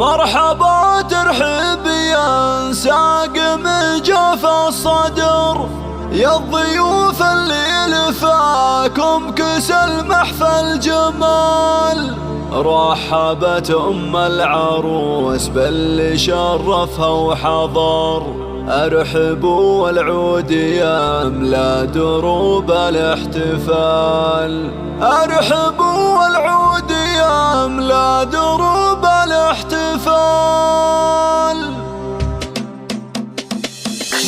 مرحبا ترحب يا ساقم جوف الصدر، يا الضيوف اللي لفاكم كسل محفل جمال. رحبت العروس باللي شرفها وحضر، ارحبوا والعود يملا دروب الاحتفال. ارحبوا والعود يملا دروب الاحتفال.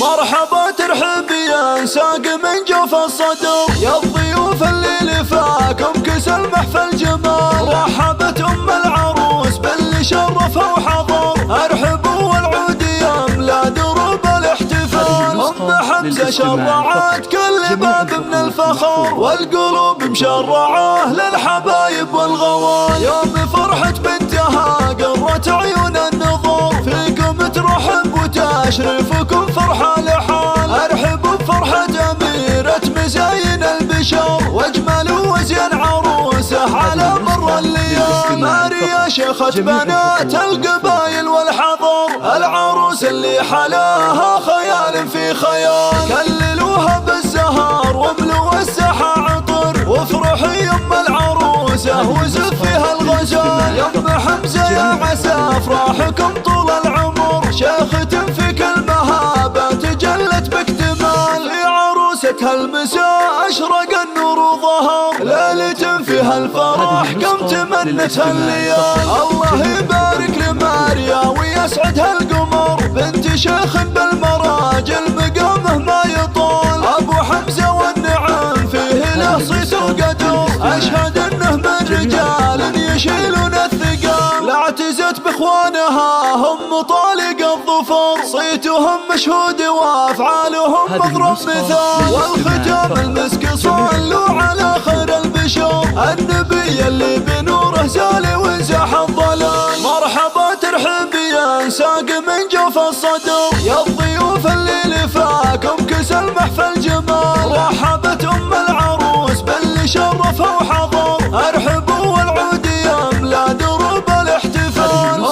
مرحبا ترحب يا ساق من جوف الصدر، يا الضيوف اللي لفاكم كسل محفل جمال. رحبت العروس باللي شرفها وحضر، ارحبوا والعود يملا دروب الاحتفال. حمزة شرعت كل باب من الفخر، والقلوب مشرعة للحبايب والغوال. يوم فرحة بنتها قرت عيون النظر، فيكم ترحب وتشرفكم فرحة لحال. ارحبوا بفرحة أميرة مزاين البشر، واجمل وزين عروسه على مر الليال. ماريا شيخة بنات القبايل والحضر، العروس اللي حلاها خيال في خيال. كللوها بالزهر واملوا الساحة عطر، وافرحي يم العروسة وزفيها الغزال. يم حمزة يا عسى افراحكم طول العمر، شيخة في كل مهابة تجلت باكتمال. في عروسك هالمساء اشرق النور وظهر، ليلة فيها الفرح كم تمنتها الليال. الله يبارك لماريا ويسعدها القمر، بنت شيخ بالمراجل مقامه ما يطول. ابو حمزة والنعم فيه له صيت وقدر، اشهد انه من رجال يشيلون الثقال. لا اعتزت باخوانها هم طالق الظفر، صيتهم مشهود وافعالهم مضرب مثال. والختام المسك صلوا على خير البشر، النبي اللي بنوره زال وانزاح الضلال. مرحبا ترحب يا ساق من جوف الصدر، يا الضيوف اللي لفاكم كسل محفل جمال. رحبت العروس باللي شرفها وحضر، ارحبوا والعود يملا دروب الاحتفال.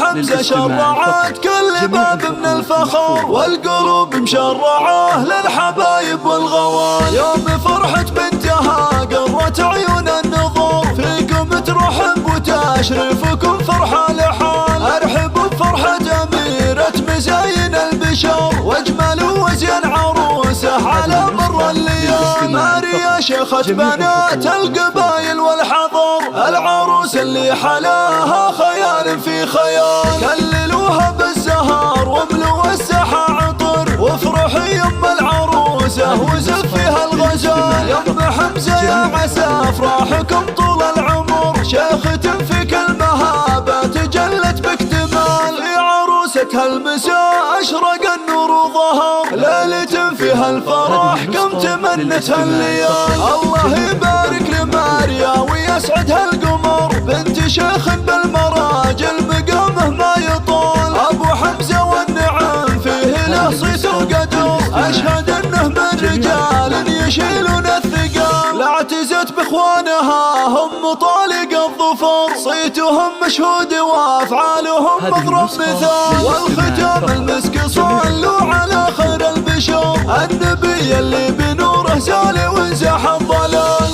حمزة شرعت كل باب من الفخر، والقلوب مشرعة للحبايب والغوال. يوم فرحة بنتها قرت عيون النظر، فيكم ترحب وتشرفكم فرحة لحال. ارحبوا بفرحة أميرة مزاين البشر، واجمل وزين عروسه على مر الليال. ماريا شيخة بنات القبايل والحضر، العروس اللي حلاها خيال في خيال. كللوها بالزهر واملوا الساحة عطر، وافرحي يم العروسه وزفيها الغزال. يم حمزة يا عسى افراحكم طول العمر، شيخة في كل مهابة تجلت باكتمال. في عروسك هالمساء اشرق النور وظهر، ليلة فيها الفرح كم تمنتها الليال. الله يبارك لماريا ويسعدها القمر، بنت شيخ بالمراجل مقامه ما يطول. ابو حمزة والنعم فيه له صيت وقدر، اشهد انه من رجال يشيلون الثقال. لا اعتزت باخوانها هم طالق الظفر، صيتهم مشهود وافعالهم مضرب مثال. والختام المسك صلوا على خير البشر، النبي اللي بنوره زال وانزاح الضلال.